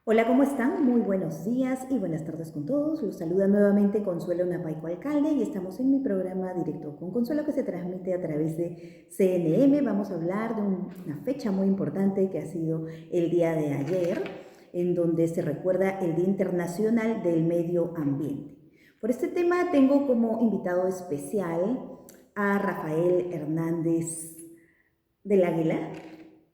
Hola, ¿cómo están? Muy buenos días y buenas tardes con todos. Los saluda nuevamente Consuelo Napaico Alcalde y estamos en mi programa Directo con Consuelo que se transmite a través de CNM. Vamos a hablar de una fecha muy importante que ha sido el día de ayer, en donde se recuerda el Día Internacional del Medio Ambiente. Por este tema tengo como invitado especial a Rafael Hernández del Águila,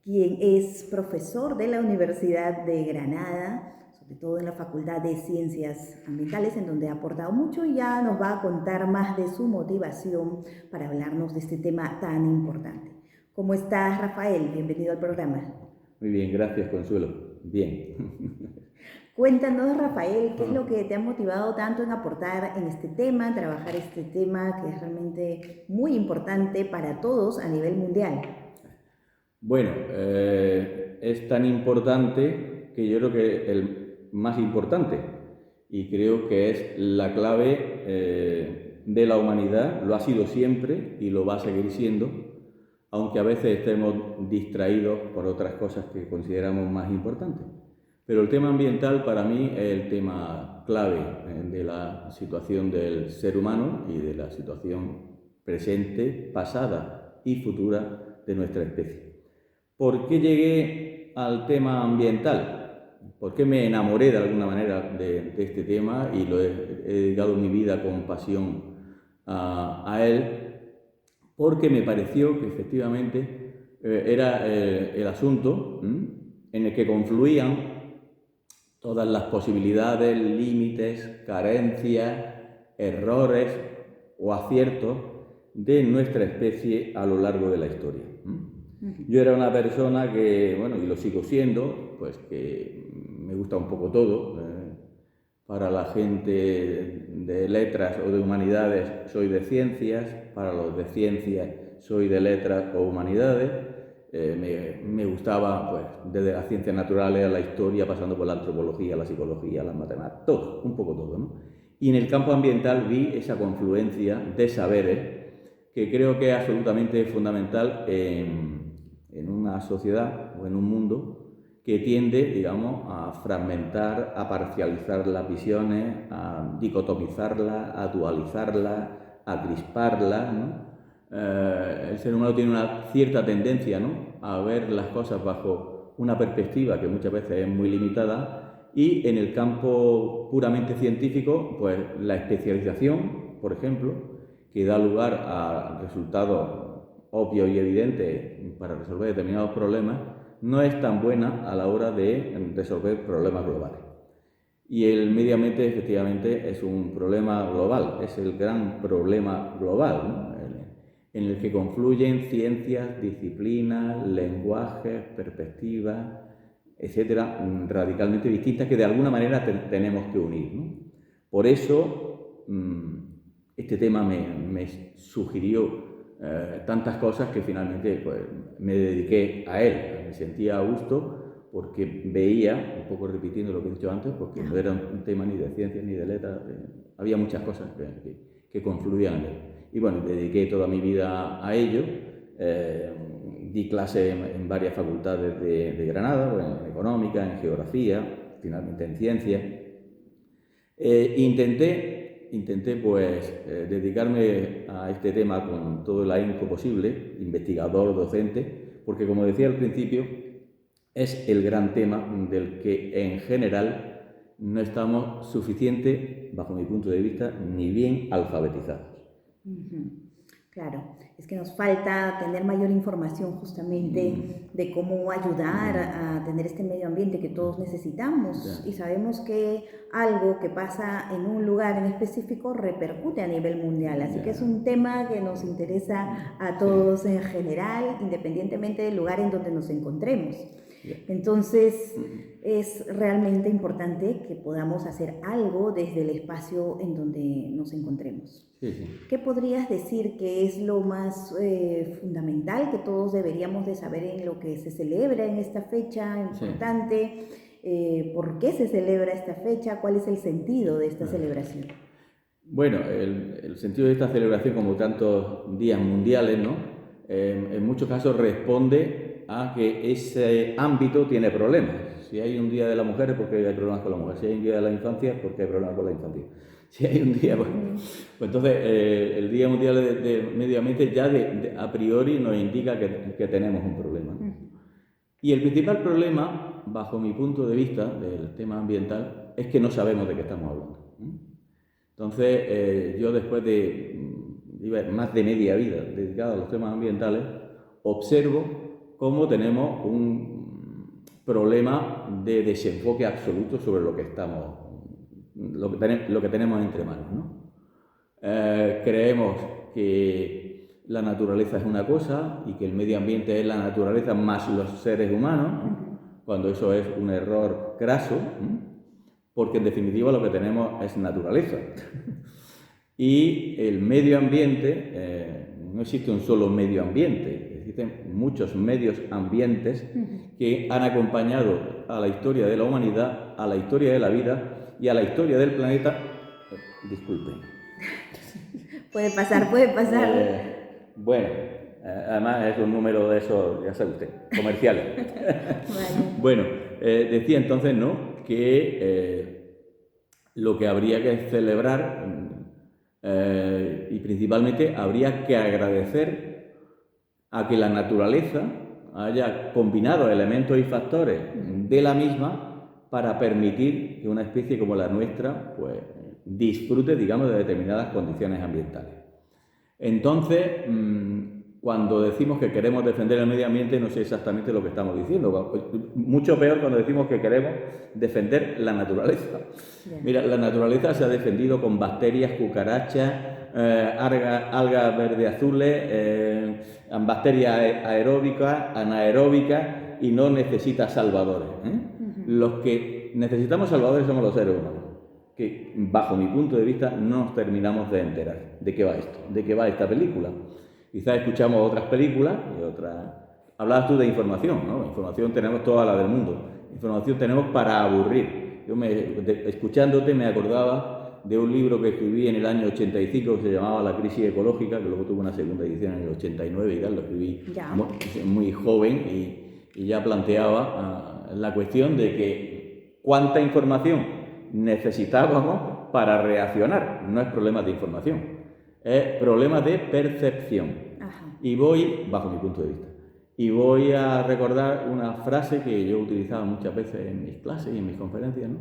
quien es profesor de la Universidad de Granada, sobre todo en la Facultad de Ciencias Ambientales, en donde ha aportado mucho y ya nos va a contar más de su motivación para hablarnos de este tema tan importante. ¿Cómo estás, Rafael? Bienvenido al programa. Muy bien, gracias, Consuelo. Bien. Cuéntanos, Rafael, ¿qué es lo que te ha motivado tanto en aportar en este tema, trabajar este tema que es realmente muy importante para todos a nivel mundial? Bueno, es tan importante que yo creo que el más importante y creo que es la clave de la humanidad, lo ha sido siempre y lo va a seguir siendo, aunque a veces estemos distraídos por otras cosas que consideramos más importantes. Pero el tema ambiental para mí es el tema clave de la situación del ser humano y de la situación presente, pasada y futura de nuestra especie. ¿Por qué llegué al tema ambiental? ¿Por qué me enamoré de alguna manera de este tema y he dedicado mi vida con pasión a él? Porque me pareció que efectivamente era el asunto en el que confluían todas las posibilidades, límites, carencias, errores o aciertos de nuestra especie a lo largo de la historia. Yo era una persona que, bueno, y lo sigo siendo, pues que me gusta un poco todo. Para la gente de letras o de humanidades soy de ciencias, para los de ciencias soy de letras o humanidades. Me gustaba, pues, desde las ciencias naturales a la historia, pasando por la antropología, la psicología, las matemáticas, todo, un poco todo, ¿no? Y en el campo ambiental vi esa confluencia de saberes que creo que es absolutamente fundamental en una sociedad o en un mundo que tiende, digamos, a fragmentar, a parcializar las visiones, a dicotomizarlas, a dualizarlas, a crisparlas, ¿no? El ser humano tiene una cierta tendencia, ¿no?, a ver las cosas bajo una perspectiva que muchas veces es muy limitada, y en el campo puramente científico, pues la especialización, por ejemplo, que da lugar a resultados obvios y evidentes para resolver determinados problemas, no es tan buena a la hora de resolver problemas globales. Y el medio ambiente efectivamente es un problema global, es el gran problema global, ¿no?, en el que confluyen ciencias, disciplinas, lenguajes, perspectivas, etcétera, radicalmente distintas que de alguna manera tenemos que unir, ¿no? Por eso este tema me sugirió tantas cosas que finalmente, pues, me dediqué a él. Me sentía a gusto porque veía, un poco repitiendo lo que he dicho antes, porque no era un tema ni de ciencias ni de letras, había muchas cosas que confluían en él. Y bueno, dediqué toda mi vida a ello. Di clase en varias facultades de Granada, bueno, en económica, en geografía, finalmente en ciencias. Intenté pues dedicarme a este tema con todo el ahínco posible, investigador, docente, porque como decía al principio, es el gran tema del que en general no estamos suficiente, bajo mi punto de vista, ni bien alfabetizados. Claro, es que nos falta tener mayor información justamente de cómo ayudar a tener este medio ambiente que todos necesitamos y sabemos que algo que pasa en un lugar en específico repercute a nivel mundial, así que es un tema que nos interesa a todos en general, independientemente del lugar en donde nos encontremos. Entonces, es realmente importante que podamos hacer algo desde el espacio en donde nos encontremos. Sí. ¿Qué podrías decir que es lo más fundamental que todos deberíamos de saber en lo que se celebra en esta fecha importante? ¿Por qué se celebra esta fecha? ¿Cuál es el sentido de esta celebración? Bueno, el sentido de esta celebración, como tantos días mundiales, ¿no?, en muchos casos responde a que ese ámbito tiene problemas. Si hay un día de la mujer es porque hay problemas con la mujer. Si hay un día de la infancia es porque hay problemas con la infancia. Si hay un día... Pues entonces, el Día Mundial de Medio Ambiente ya a priori nos indica que tenemos un problema, ¿no? Y el principal problema, bajo mi punto de vista, del tema ambiental, es que no sabemos de qué estamos hablando. Entonces, yo después de más de media vida dedicada a los temas ambientales, observo cómo tenemos un problema de desenfoque absoluto sobre lo que tenemos entre manos, ¿no? Creemos que la naturaleza es una cosa y que el medio ambiente es la naturaleza más los seres humanos, ¿no? Cuando eso es un error craso, ¿no? Porque en definitiva lo que tenemos es naturaleza. Y el medio ambiente, no existe un solo medio ambiente, existen muchos medios ambientes que han acompañado a la historia de la humanidad, a la historia de la vida y a la historia del planeta. Disculpen. Puede pasar, puede pasar. Bueno, además es un número de esos, ya sabe usted, comerciales. Vale. Bueno, decía entonces, ¿no?, que lo que habría que celebrar y principalmente habría que agradecer a que la naturaleza haya combinado elementos y factores de la misma para permitir que una especie como la nuestra pues disfrute, digamos, de determinadas condiciones ambientales. Entonces, cuando decimos que queremos defender el medio ambiente, no sé exactamente lo que estamos diciendo. Mucho peor cuando decimos que queremos defender la naturaleza. Mira, la naturaleza se ha defendido con bacterias, cucarachas, algas verde azules, bacterias aeróbicas, anaeróbicas, y no necesita salvadores. Los que necesitamos salvadores somos los seres humanos, que bajo mi punto de vista no nos terminamos de enterar de qué va esto, de qué va esta película. Quizás escuchamos otras películas y otras... Hablabas tú de información, ¿no? Información tenemos toda la del mundo. Información tenemos para aburrir. Yo escuchándote me acordaba de un libro que escribí en el año 85 que se llamaba La crisis ecológica, que luego tuvo una segunda edición en el 89 y tal, lo escribí muy joven y ya planteaba la cuestión de que cuánta información necesitábamos para reaccionar. No es problema de información, es problema de percepción. Y voy, bajo mi punto de vista, y voy a recordar una frase que yo utilizaba muchas veces en mis clases y en mis conferencias, ¿no?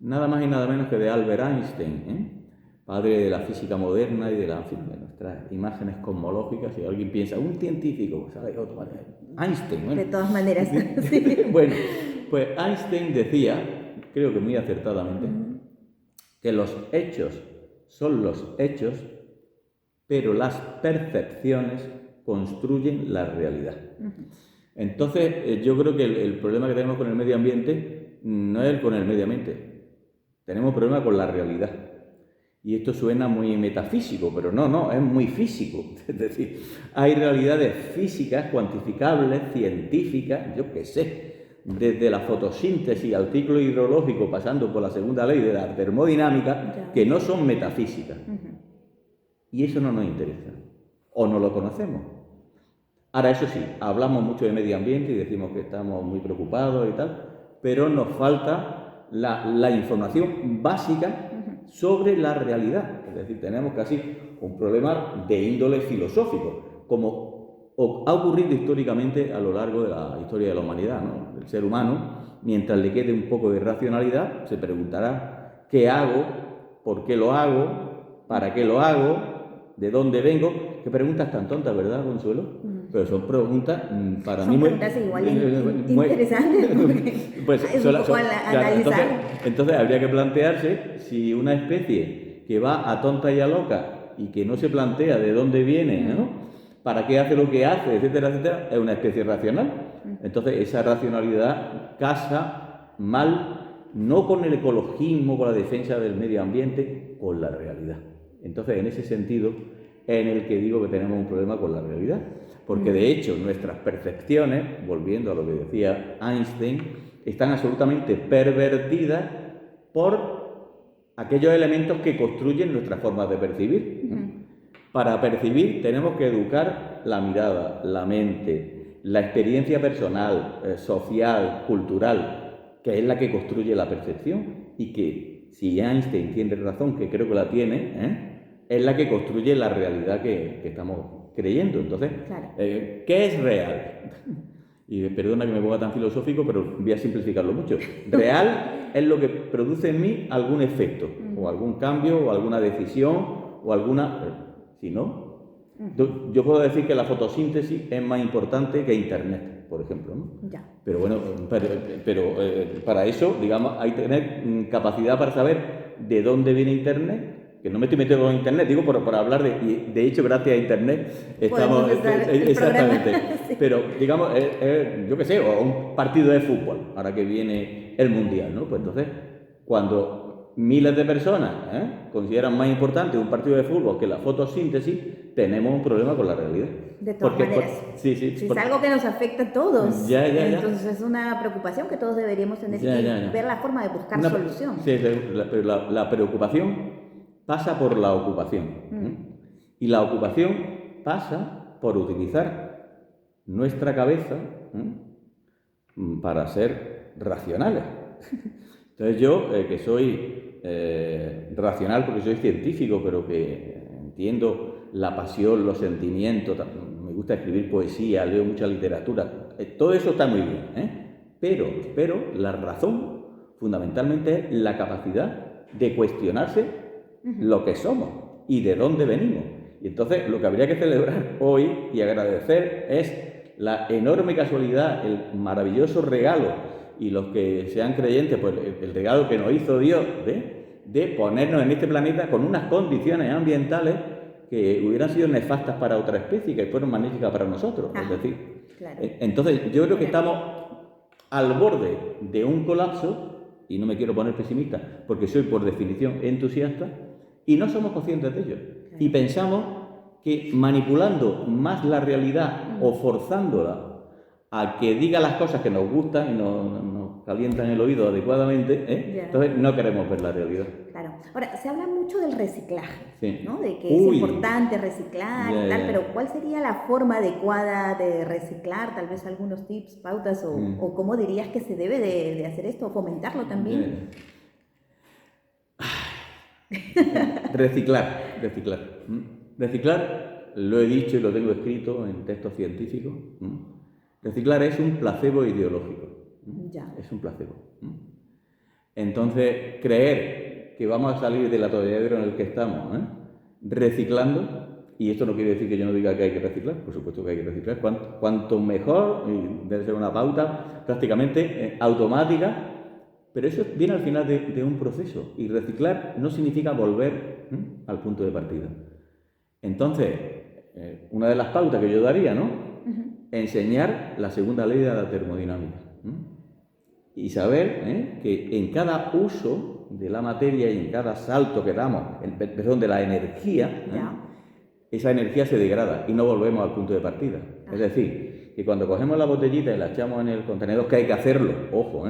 Nada más y nada menos que de Albert Einstein, padre de la física moderna y de nuestras imágenes cosmológicas. Si alguien piensa, un científico, ¿sabes? Einstein, ¿no? De todas maneras. Sí. Bueno, pues Einstein decía, creo que muy acertadamente, que los hechos son los hechos, pero las percepciones construyen la realidad. Entonces, yo creo que el problema que tenemos con el medio ambiente no es con el medio ambiente, tenemos problema con la realidad. Y esto suena muy metafísico, pero no, es muy físico. Es decir, hay realidades físicas, cuantificables, científicas, yo qué sé, desde la fotosíntesis al ciclo hidrológico, pasando por la segunda ley de la termodinámica, que no son metafísicas. Y eso no nos interesa, o no lo conocemos. Ahora, eso sí, hablamos mucho de medio ambiente y decimos que estamos muy preocupados y tal, pero nos falta la información básica sobre la realidad. Es decir, tenemos casi un problema de índole filosófico, como ha ocurrido históricamente a lo largo de la historia de la humanidad, ¿no? El ser humano, mientras le quede un poco de racionalidad, se preguntará ¿qué hago? ¿Por qué lo hago? ¿Para qué lo hago? ¿De dónde vengo? Qué preguntas tan tontas, ¿verdad, Consuelo? Pero son preguntas para mí muy... Son preguntas igual interesantes, porque pues, es un poco analizar. Entonces habría que plantearse si una especie que va a tonta y a loca y que no se plantea de dónde viene, ¿no? ¿Para qué hace lo que hace, etcétera, etcétera? Es una especie racional. Entonces esa racionalidad casa mal, no con el ecologismo, con la defensa del medio ambiente, con la realidad. Entonces, en ese sentido, es en el que digo que tenemos un problema con la realidad. Porque, de hecho, nuestras percepciones, volviendo a lo que decía Einstein, están absolutamente pervertidas por aquellos elementos que construyen nuestras formas de percibir. Para percibir tenemos que educar la mirada, la mente, la experiencia personal, social, cultural, que es la que construye la percepción y que, si Einstein tiene razón, que creo que la tiene, es la que construye la realidad que estamos creyendo. Entonces, Claro. ¿qué es real? Y perdona que me ponga tan filosófico, pero voy a simplificarlo mucho. Real es lo que produce en mí algún efecto, o algún cambio, o alguna decisión, o alguna... Si no, yo puedo decir que la fotosíntesis es más importante que Internet, por ejemplo, ¿no? Ya. Pero bueno, para eso, digamos, hay que tener capacidad para saber de dónde viene Internet. Que no me estoy metiendo con Internet, digo por hablar de hecho, gracias a Internet estamos... Exactamente. Sí. Pero, digamos, yo qué sé, o un partido de fútbol, ahora que viene el Mundial, ¿no? Pues entonces, cuando miles de personas consideran más importante un partido de fútbol que la fotosíntesis, tenemos un problema con la realidad. De todas maneras. Sí, es algo que nos afecta a todos. Ya. Entonces es una preocupación que todos deberíamos tener y ver la forma de buscar solución. Sí, pero la preocupación pasa por la ocupación. Y la ocupación pasa por utilizar nuestra cabeza para ser racionales. Entonces yo, que soy racional porque soy científico, pero que entiendo la pasión, los sentimientos, me gusta escribir poesía, leo mucha literatura, todo eso está muy bien, pero la razón fundamentalmente es la capacidad de cuestionarse lo que somos y de dónde venimos. Y entonces lo que habría que celebrar hoy y agradecer es la enorme casualidad, el maravilloso regalo, y los que sean creyentes, pues el regalo que nos hizo Dios de ponernos en este planeta con unas condiciones ambientales que hubieran sido nefastas para otra especie y que fueron magníficas para nosotros. Es decir, claro. Entonces yo creo que estamos al borde de un colapso, y no me quiero poner pesimista porque soy por definición entusiasta, y no somos conscientes de ello. Claro. Y pensamos que manipulando más la realidad o forzándola a que diga las cosas que nos gustan y nos calientan el oído adecuadamente, entonces no queremos ver la realidad. Claro. Ahora, se habla mucho del reciclaje, sí. ¿no? De que es importante reciclar y tal, pero ¿cuál sería la forma adecuada de reciclar? Tal vez algunos tips, pautas o cómo dirías que se debe de hacer esto o fomentarlo también. Reciclar. Reciclar, lo he dicho y lo tengo escrito en textos científicos. Reciclar es un placebo ideológico. Es un placebo. Entonces, creer que vamos a salir del atolladero en el que estamos reciclando, y esto no quiere decir que yo no diga que hay que reciclar, por supuesto que hay que reciclar, cuanto mejor, y debe ser una pauta prácticamente automática. Pero eso viene al final de un proceso, y reciclar no significa volver al punto de partida. Entonces, una de las pautas que yo daría, ¿no? Enseñar la segunda ley de la termodinámica. Y saber que en cada uso de la materia y en cada salto que damos, de la energía, esa energía se degrada y no volvemos al punto de partida. Es decir, que cuando cogemos la botellita y la echamos en el contenedor, que hay que hacerlo, ojo,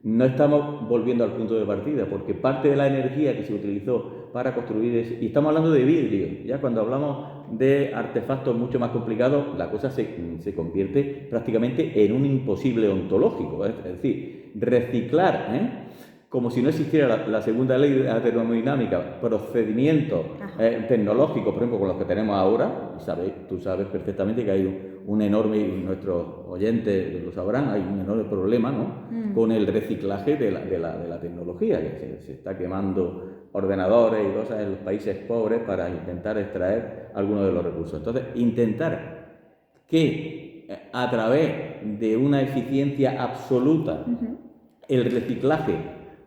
no estamos volviendo al punto de partida, porque parte de la energía que se utilizó para construir y estamos hablando de vidrio, ya cuando hablamos de artefactos mucho más complicados, la cosa se convierte prácticamente en un imposible ontológico, es decir, reciclar, como si no existiera la segunda ley de la termodinámica, procedimientos tecnológicos, por ejemplo, con los que tenemos ahora, tú sabes perfectamente que hay un enorme, y nuestros oyentes lo sabrán, hay un enorme problema, ¿no? Con el reciclaje de la tecnología, que se está quemando ordenadores y cosas en los países pobres para intentar extraer algunos de los recursos. Entonces, intentar que a través de una eficiencia absoluta el reciclaje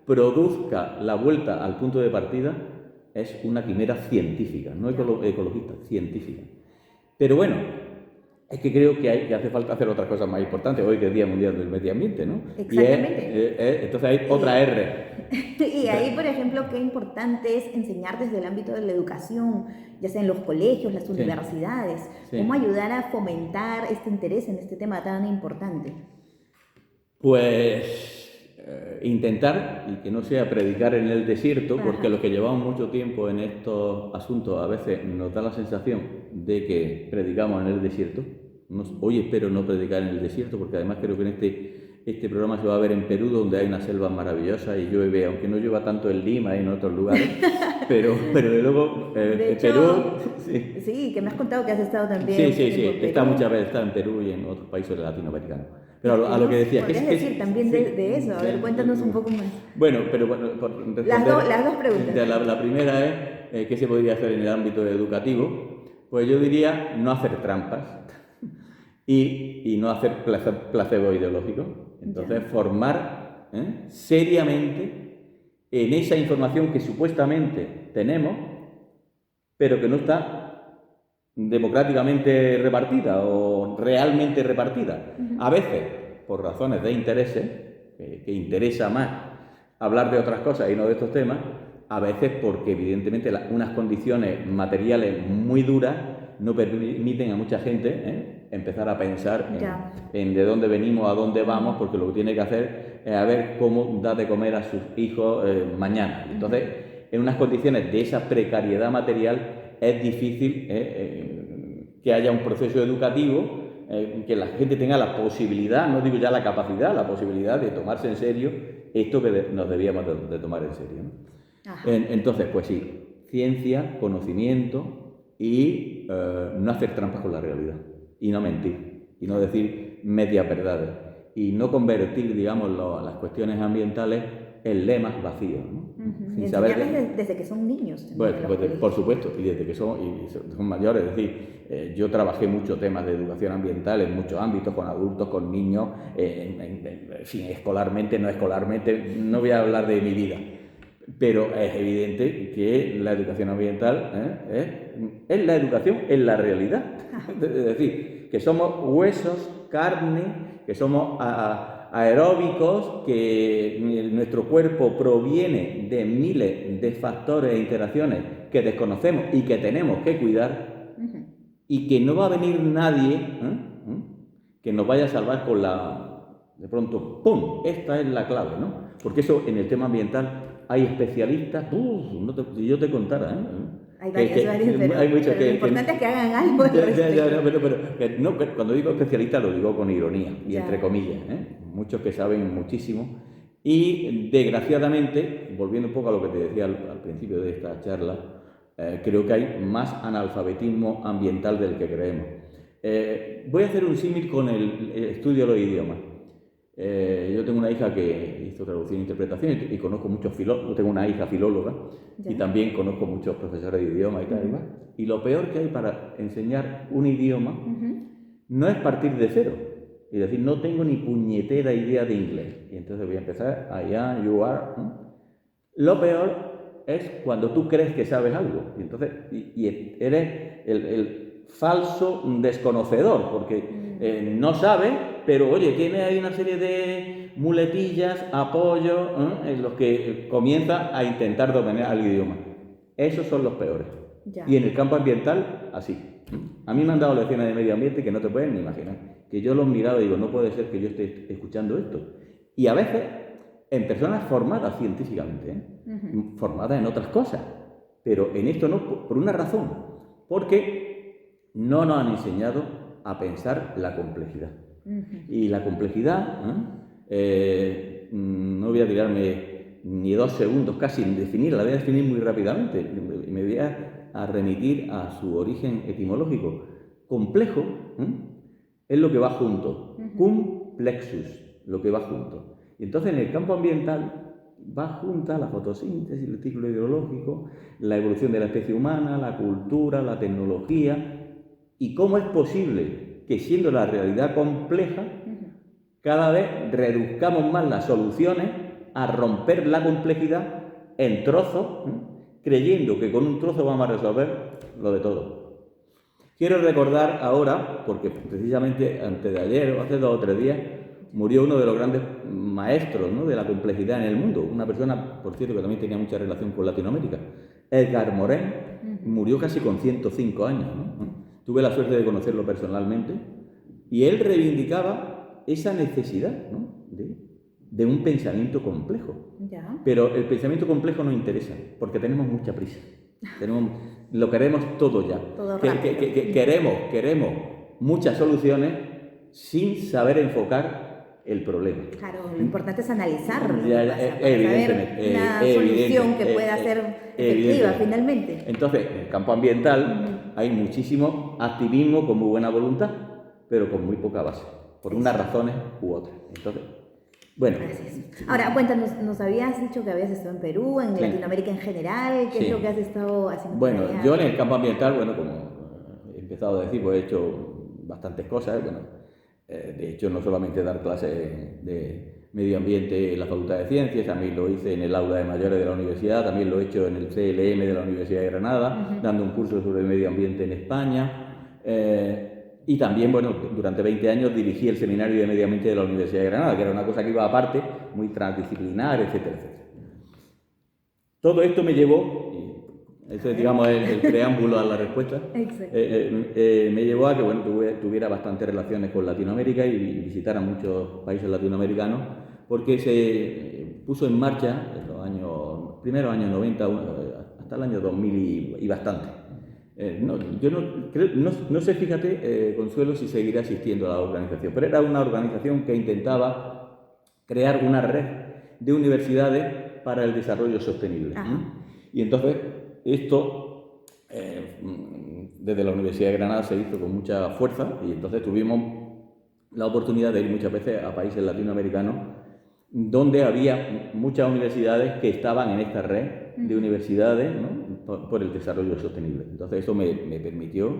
produzca la vuelta al punto de partida es una quimera científica, no ecologista, científica. Pero bueno, es que creo que hace falta hacer otras cosas más importantes, hoy que es Día Mundial del Medio Ambiente, ¿no? Exactamente. Entonces hay otra R. Y ahí, por ejemplo, qué importante es enseñar desde el ámbito de la educación, ya sea en los colegios, las universidades, cómo ayudar a fomentar este interés en este tema tan importante. Pues intentar, y que no sea predicar en el desierto, porque los que llevamos mucho tiempo en estos asuntos a veces nos da la sensación de que predicamos en el desierto. Hoy espero no predicar en el desierto, porque además creo que este programa se va a ver en Perú, donde hay una selva maravillosa y llueve, aunque no llueva tanto en Lima y en otros lugares, pero de luego De hecho, Perú... Sí. sí, que me has contado que has estado también Sí, un sí, sí, tiempo en he estado Perú. muchas veces, he estado en Perú y en otros países latinoamericanos. Pero ¿Y a lo que decía, podrías decir también de eso? A ver, cuéntanos un poco más. Bueno, pero bueno, por responder, Las dos preguntas. la primera es qué se podría hacer en el ámbito educativo. Pues yo diría no hacer trampas y no hacer placebo ideológico. Entonces, formar seriamente en esa información que supuestamente tenemos, pero que no está democráticamente repartida o realmente repartida. A veces, por razones de intereses, que interesa más hablar de otras cosas y no de estos temas, a veces porque evidentemente unas condiciones materiales muy duras no permiten a mucha gente empezar a pensar en de dónde venimos, a dónde vamos, porque lo que tiene que hacer es a ver cómo da de comer a sus hijos mañana. Entonces, en unas condiciones de esa precariedad material, es difícil que haya un proceso educativo, que la gente tenga la posibilidad, no digo ya la capacidad, la posibilidad de tomarse en serio esto que nos debíamos de tomar en serio, ¿no? Entonces, pues sí, ciencia, conocimiento y no hacer trampas con la realidad y no mentir y no decir medias verdades y no convertir, digamos, las cuestiones ambientales en lemas vacíos, ¿no? Sin saber desde que son niños. Bueno, pues por supuesto, y desde que son mayores. Es decir, yo trabajé muchos temas de educación ambiental en muchos ámbitos, con adultos, con niños, en fin, escolarmente, no escolarmente, no voy a hablar de mi vida. Pero es evidente que la educación ambiental es la educación en la realidad. Es decir, que somos huesos, carne, que somos aeróbicos, que nuestro cuerpo proviene de miles de factores e interacciones que desconocemos y que tenemos que cuidar, y que no va a venir nadie que nos vaya a salvar con de pronto, ¡pum!, esta es la clave, ¿no? Porque eso en el tema ambiental hay especialistas, si yo te contara, Hay varios, pero hay muchos lo importante es que hagan algo. Pero cuando digo especialista lo digo con ironía y entre comillas, muchos que saben muchísimo y desgraciadamente, volviendo un poco a lo que te decía al principio de esta charla, creo que hay más analfabetismo ambiental del que creemos. Voy a hacer un símil con el estudio de los idiomas. Yo tengo una hija que hizo traducción e interpretación y conozco muchos filólogos, tengo una hija filóloga y también conozco muchos profesores de idioma y tal, y lo peor que hay para enseñar un idioma no es partir de cero y decir no tengo ni puñetera idea de inglés y entonces voy a empezar I am, you are. Lo peor es cuando tú crees que sabes algo y entonces y eres el falso desconocedor porque no sabe, pero oye, tiene ahí una serie de muletillas, apoyos, en los que comienza a intentar dominar el idioma. Esos son los peores. Y en el campo ambiental, así. A mí me han dado lecciones de medio ambiente que no te pueden ni imaginar. Que yo los miraba y digo, no puede ser que yo esté escuchando esto. Y a veces en personas formadas científicamente, formadas en otras cosas. Pero en esto no, por una razón. Porque no nos han enseñado a pensar la complejidad. Y la complejidad, no voy a tirarme ni 2 segundos casi en definirla, la voy a definir muy rápidamente y me voy a remitir a su origen etimológico. Complejo es lo que va junto, cum plexus, lo que va junto. Y entonces en el campo ambiental va junta la fotosíntesis, el ciclo hidrológico, la evolución de la especie humana, la cultura, la tecnología. ¿Y cómo es posible que siendo la realidad compleja, cada vez reduzcamos más las soluciones a romper la complejidad en trozos, creyendo que con un trozo vamos a resolver lo de todo? Quiero recordar ahora, porque precisamente antes de ayer o hace 2 o 3 días, murió uno de los grandes maestros, ¿no?, de la complejidad en el mundo, una persona, por cierto, que también tenía mucha relación con Latinoamérica, Edgar Morin, murió casi con 105 años, ¿no? Tuve la suerte de conocerlo personalmente y él reivindicaba esa necesidad, ¿no?, de un pensamiento complejo. Pero el pensamiento complejo nos interesa porque tenemos mucha prisa. Lo queremos todo ya. Todo queremos muchas soluciones sin saber enfocar el problema. Claro, lo importante es analizar lo que Ya, pasa, para evidentemente, saber una solución que pueda ser efectiva finalmente. Entonces, en el campo ambiental hay muchísimo activismo con muy buena voluntad, pero con muy poca base, por unas razones u otras. Entonces, bueno. Gracias. Ahora, cuéntanos, nos habías dicho que habías estado en Perú, en Latinoamérica en general, ¿qué es lo que has estado haciendo? Bueno, yo en el campo ambiental, bueno, como he empezado a decir, pues he hecho bastantes cosas, bueno, de hecho no solamente dar clases de medio ambiente en la Facultad de Ciencias, también lo hice en el aula de mayores de la universidad, también lo he hecho en el CLM de la Universidad de Granada, dando un curso sobre el medio ambiente en España. Y también, bueno, durante 20 años dirigí el Seminario de Medio Ambiente de la Universidad de Granada, que era una cosa que iba aparte, muy transdisciplinar, etcétera, etcétera. Todo esto me llevó, y ese es, digamos, el preámbulo a la respuesta, me llevó a que, bueno, tuviera bastantes relaciones con Latinoamérica y visitara muchos países latinoamericanos, porque se puso en marcha en los primeros años 90 hasta el año 2000 y bastante. Yo no sé, fíjate, Consuelo, si seguirá existiendo la organización, pero era una organización que intentaba crear una red de universidades para el desarrollo sostenible. Y entonces, esto, desde la Universidad de Granada se hizo con mucha fuerza y entonces tuvimos la oportunidad de ir muchas veces a países latinoamericanos donde había muchas universidades que estaban en esta red de universidades, ¿no?, por el desarrollo sostenible. Entonces eso me permitió,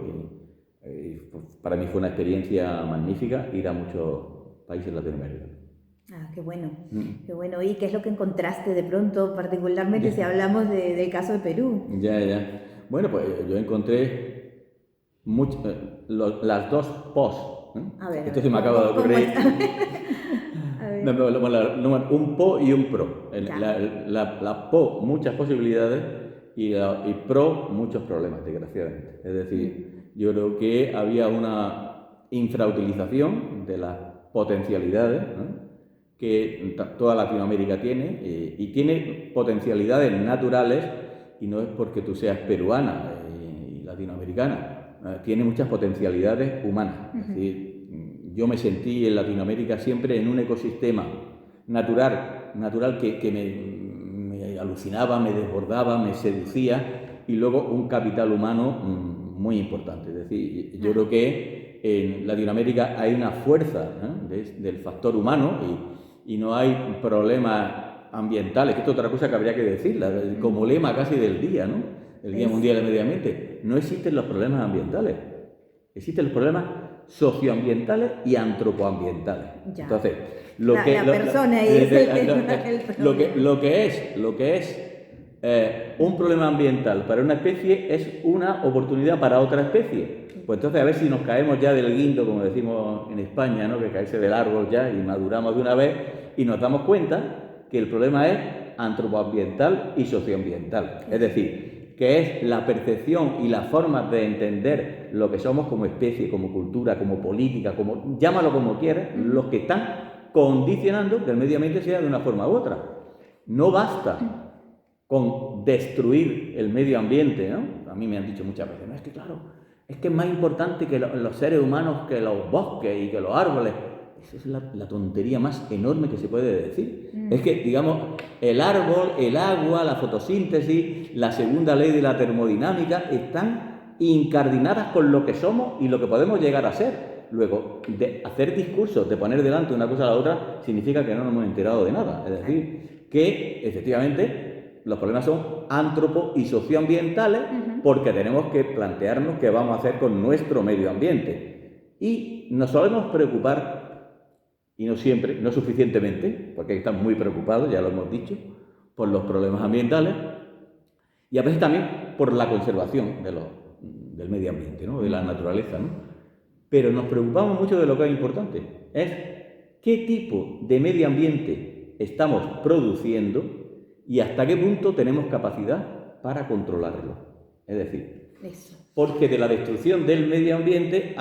para mí fue una experiencia magnífica ir a muchos países latinoamericanos. Qué bueno, qué bueno. ¿Y qué es lo que encontraste de pronto, particularmente si hablamos del caso de Perú? Bueno, pues yo encontré las dos pos. Esto se me acaba de ocurrir. Un po y un pro. La po, muchas posibilidades, y pro, muchos problemas, desgraciadamente. Es decir, yo creo que había una infrautilización de las potencialidades, ¿no?, que toda Latinoamérica tiene, y tiene potencialidades naturales, y no es porque tú seas peruana y latinoamericana, tiene muchas potencialidades humanas. Es decir, yo me sentí en Latinoamérica siempre en un ecosistema natural que me alucinaba, me desbordaba, me seducía, y luego un capital humano muy importante. Es decir, yo creo que en Latinoamérica hay una fuerza, ¿no?, del factor humano, y no hay problemas ambientales, que esto es otra cosa que habría que decirla, como lema casi del día, ¿no?, el Día Mundial del Medio Ambiente. No existen los problemas ambientales, existen los problemas socioambientales y antropoambientales. Entonces, lo que es un problema ambiental para una especie es una oportunidad para otra especie. Pues entonces a ver si nos caemos ya del guindo, como decimos en España, ¿no?, que caerse del árbol ya, y maduramos de una vez y nos damos cuenta que el problema es antropoambiental y socioambiental. Es decir, que es la percepción y la forma de entender lo que somos como especie, como cultura, como política, como llámalo como quieras, los que están condicionando que el medio ambiente sea de una forma u otra. No basta con destruir el medio ambiente, ¿no? A mí me han dicho muchas veces, no, es que claro, es que es más importante que los seres humanos que los bosques y que los árboles. Esa es la tontería más enorme que se puede decir. Es que, digamos, el árbol, el agua, la fotosíntesis, la segunda ley de la termodinámica están incardinadas con lo que somos y lo que podemos llegar a ser. Luego, de hacer discursos, de poner delante una cosa a la otra, significa que no nos hemos enterado de nada. Es decir, que efectivamente los problemas son antropo- y socioambientales, porque tenemos que plantearnos qué vamos a hacer con nuestro medio ambiente. Y nos solemos preocupar, y no siempre, no suficientemente, porque estamos muy preocupados, ya lo hemos dicho, por los problemas ambientales, y a veces también por la conservación del medio ambiente, ¿no?, de la naturaleza, ¿no? Pero nos preocupamos mucho de lo que es importante, es qué tipo de medio ambiente estamos produciendo y hasta qué punto tenemos capacidad para controlarlo. Es decir, porque de la destrucción del medio ambiente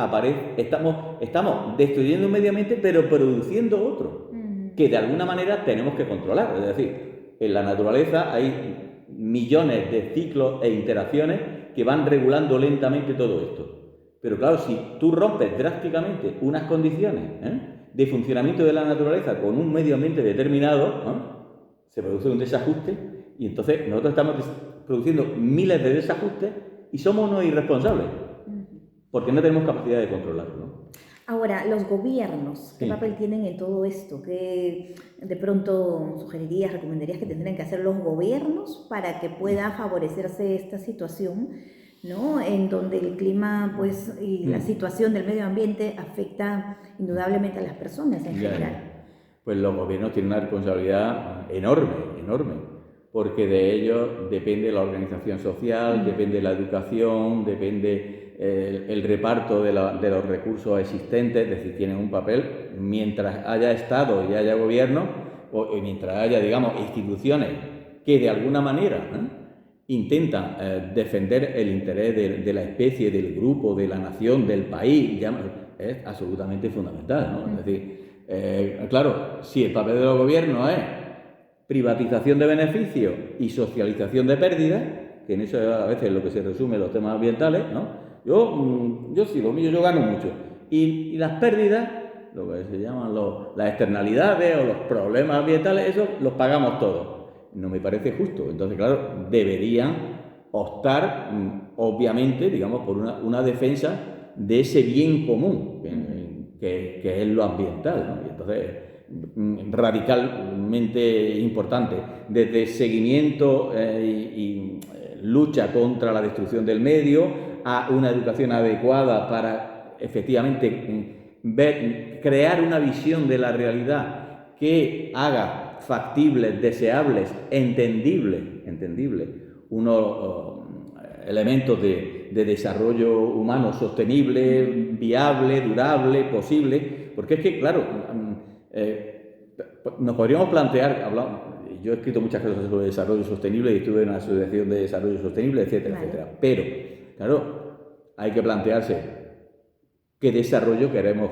estamos destruyendo un medio ambiente, pero produciendo otro, que de alguna manera tenemos que controlar. Es decir, en la naturaleza hay millones de ciclos e interacciones que van regulando lentamente todo esto. Pero claro, si tú rompes drásticamente unas condiciones, de funcionamiento de la naturaleza con un medio ambiente determinado, ¿no? Se produce un desajuste y entonces nosotros estamos produciendo miles de desajustes y somos unos irresponsables porque no tenemos capacidad de controlarlo, ¿no? Ahora, los gobiernos, ¿qué papel tienen en todo esto? ¿Qué de pronto sugerirías, recomendarías que tendrían que hacer los gobiernos para que pueda favorecerse esta situación, ¿no? En donde el clima, pues, y la situación del medio ambiente afecta indudablemente a las personas en general? Pues los gobiernos tienen una responsabilidad enorme, porque de ellos depende la organización social, depende la educación, depende el reparto de los recursos existentes, es decir, tienen un papel mientras haya Estado y haya gobierno, o mientras haya, digamos, instituciones que de alguna manera intentan defender el interés de la especie, del grupo, de la nación, del país, es absolutamente fundamental, ¿no? Es decir, claro, si el papel de los gobiernos es privatización de beneficios y socialización de pérdidas, que en eso a veces es lo que se resume los temas ambientales, ¿no? Yo sí, lo mío, yo gano mucho. Y las pérdidas, lo que se llaman las externalidades o los problemas ambientales, eso los pagamos todos. No me parece justo. Entonces, claro, deberían optar, obviamente, digamos, por una defensa de ese bien común, que es lo ambiental, ¿no? Y entonces, radicalmente importante, desde seguimiento y lucha contra la destrucción del medio, a una educación adecuada para efectivamente crear una visión de la realidad que haga factibles, deseables, entendibles unos elementos de desarrollo humano sostenible, viable, durable, posible, porque es que, claro, nos podríamos plantear, yo he escrito muchas cosas sobre desarrollo sostenible y estuve en una asociación de desarrollo sostenible, etcétera, etcétera, pero, claro, hay que plantearse qué desarrollo queremos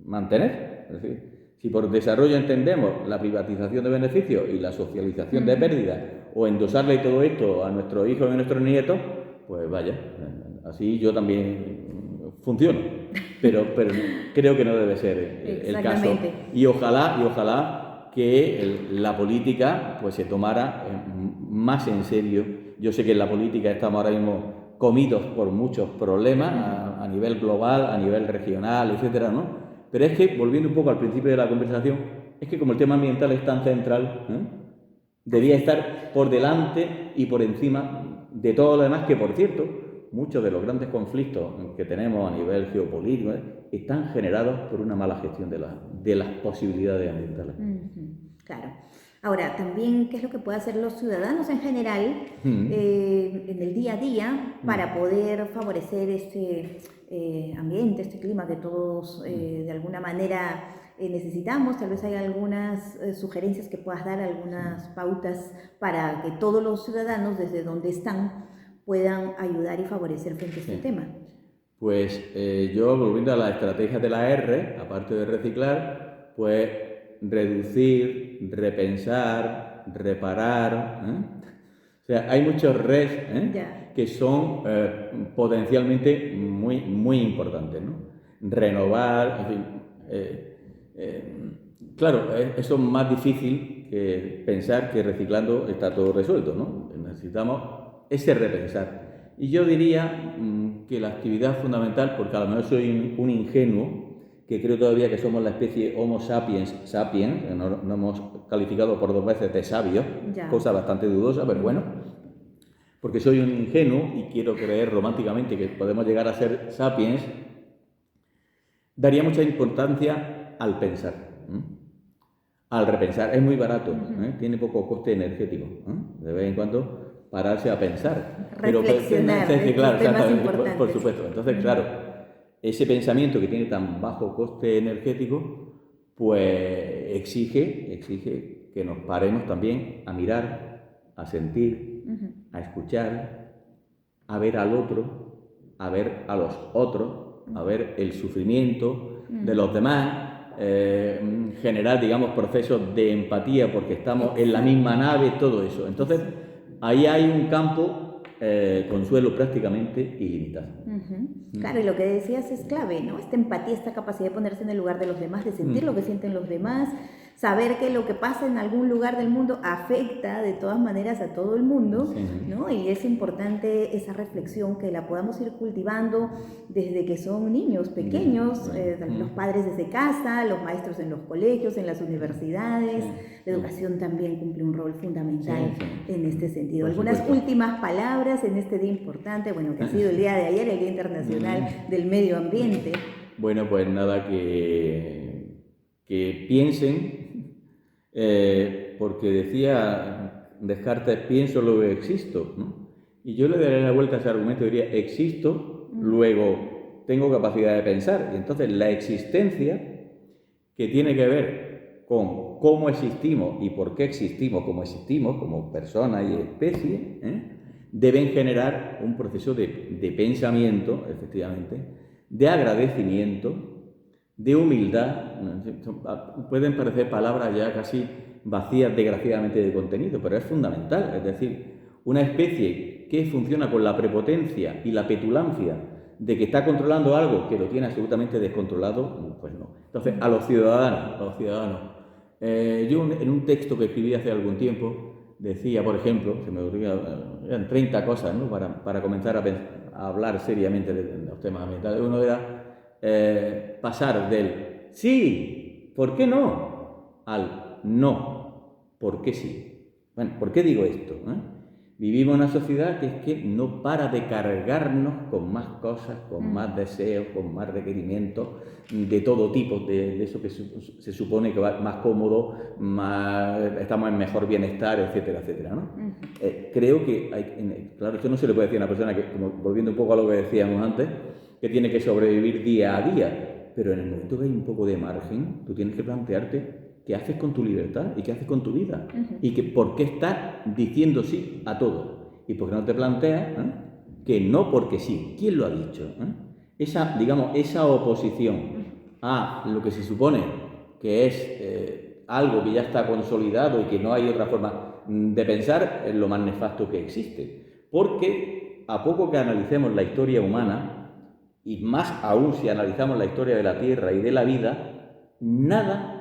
mantener. Es decir, si por desarrollo entendemos la privatización de beneficios y la socialización de pérdidas, o endosarle todo esto a nuestros hijos y a nuestros nietos, pues vaya, así yo también funciono. Pero creo que no debe ser el caso. Y ojalá que la política pues se tomara más en serio. Yo sé que en la política estamos ahora mismo comidos por muchos problemas a nivel global, a nivel regional, etcétera, ¿no? Pero es que, volviendo un poco al principio de la conversación, es que como el tema ambiental es tan central, debía estar por delante y por encima de todo lo demás, que por cierto, muchos de los grandes conflictos que tenemos a nivel geopolítico están generados por una mala gestión de las posibilidades ambientales. Claro. Ahora, también, ¿qué es lo que pueden hacer los ciudadanos en general en el día a día para poder favorecer este ambiente, este clima que todos de alguna manera necesitamos? Tal vez hay algunas sugerencias que puedas dar, algunas pautas para que todos los ciudadanos, desde donde están, puedan ayudar y favorecer frente a este tema. Pues yo, volviendo a las estrategias de la R, aparte de reciclar, pues reducir, repensar, reparar. O sea, hay muchos RES que son potencialmente muy importantes, ¿no? Renovar, en fin, claro, eso es más difícil que pensar que reciclando está todo resuelto, ¿no? Necesitamos ese repensar. Y yo diría que la actividad fundamental, porque a lo mejor soy un ingenuo, que creo todavía que somos la especie Homo sapiens, que no hemos calificado por 2 veces de sabios, cosa bastante dudosa, pero bueno, porque soy un ingenuo y quiero creer románticamente que podemos llegar a ser sapiens, daría mucha importancia al pensar, al repensar. Es muy barato, tiene poco coste energético, de vez en cuando pararse a pensar. Reflexionar, pero, claro, temas importantes. Por supuesto. Entonces, claro, ese pensamiento que tiene tan bajo coste energético, pues exige que nos paremos también a mirar, a sentir, a escuchar, a ver al otro, a ver a los otros, a ver el sufrimiento de los demás, generar, digamos, procesos de empatía porque estamos en la misma nave, todo eso. Entonces, ahí hay un campo consuelo prácticamente ilimitado. Claro, y lo que decías es clave, ¿no? Esta empatía, esta capacidad de ponerse en el lugar de los demás, de sentir lo que sienten los demás, saber que lo que pasa en algún lugar del mundo afecta de todas maneras a todo el mundo, ¿no? Y es importante esa reflexión que la podamos ir cultivando desde que son niños pequeños, los padres desde casa, los maestros en los colegios, en las universidades. La educación también cumple un rol fundamental en este sentido. Algunas últimas palabras en este día importante, bueno, que ha sido el día de ayer, el Día Internacional del Medio Ambiente. Bueno, pues nada, que piensen, porque decía Descartes, pienso, luego existo, ¿no? Y yo le daré la vuelta a ese argumento, diría, existo, luego tengo capacidad de pensar. Y entonces la existencia, que tiene que ver con cómo existimos y por qué existimos como personas y especie, deben generar un proceso de pensamiento, efectivamente, de agradecimiento, de humildad. Pueden parecer palabras ya casi vacías, desgraciadamente, de contenido, pero es fundamental. Es decir, una especie que funciona con la prepotencia y la petulancia de que está controlando algo que lo tiene absolutamente descontrolado, pues no. Entonces, a los ciudadanos, yo en un texto que escribí hace algún tiempo, decía, por ejemplo, se me ocurrían, eran 30 cosas, ¿no?, para comenzar a hablar seriamente de los temas ambientales. Uno era pasar del sí, ¿por qué no?, al no, ¿por qué sí? Bueno, ¿por qué digo esto? Vivimos en una sociedad que no para de cargarnos con más cosas, con más deseos, con más requerimientos de todo tipo, de eso que se supone que va más cómodo, estamos en mejor bienestar, etcétera, etcétera, ¿no? Creo que, claro, esto no se le puede decir a una persona que, como volviendo un poco a lo que decíamos antes, que tiene que sobrevivir día a día, pero en el momento que hay un poco de margen, tú tienes que plantearte qué haces con tu libertad y qué haces con tu vida, y que por qué estás diciendo sí a todo, y por qué no te planteas que no porque sí. ¿Quién lo ha dicho? Esa oposición a lo que se supone que es algo que ya está consolidado y que no hay otra forma de pensar, es lo más nefasto que existe, porque a poco que analicemos la historia humana, y más aún si analizamos la historia de la Tierra y de la vida, nada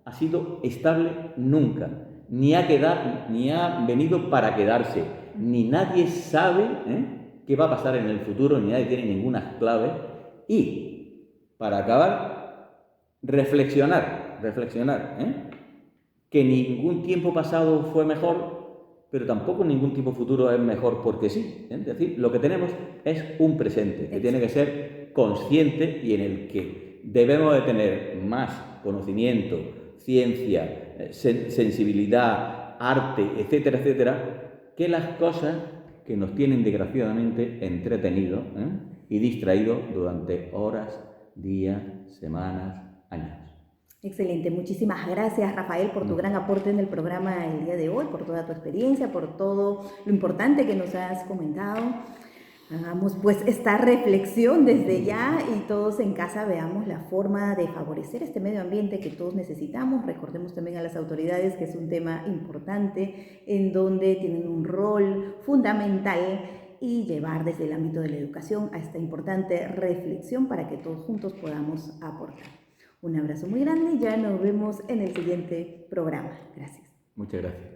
ha sido estable nunca, ni ha venido para quedarse, ni nadie sabe qué va a pasar en el futuro, ni nadie tiene ninguna clave. Y, para acabar, reflexionar, que ningún tiempo pasado fue mejor, pero tampoco ningún tiempo futuro es mejor porque sí. Es decir, lo que tenemos es un presente que tiene que ser consciente y en el que debemos de tener más conocimiento, ciencia, sensibilidad, arte, etcétera, etcétera, que las cosas que nos tienen desgraciadamente entretenidos y distraídos durante horas, días, semanas, años. Excelente, muchísimas gracias, Rafael, por tu gran aporte en el programa el día de hoy, por toda tu experiencia, por todo lo importante que nos has comentado. Hagamos pues esta reflexión desde ya y todos en casa veamos la forma de favorecer este medio ambiente que todos necesitamos. Recordemos también a las autoridades que es un tema importante en donde tienen un rol fundamental y llevar desde el ámbito de la educación a esta importante reflexión para que todos juntos podamos aportar. Un abrazo muy grande y ya nos vemos en el siguiente programa. Gracias. Muchas gracias.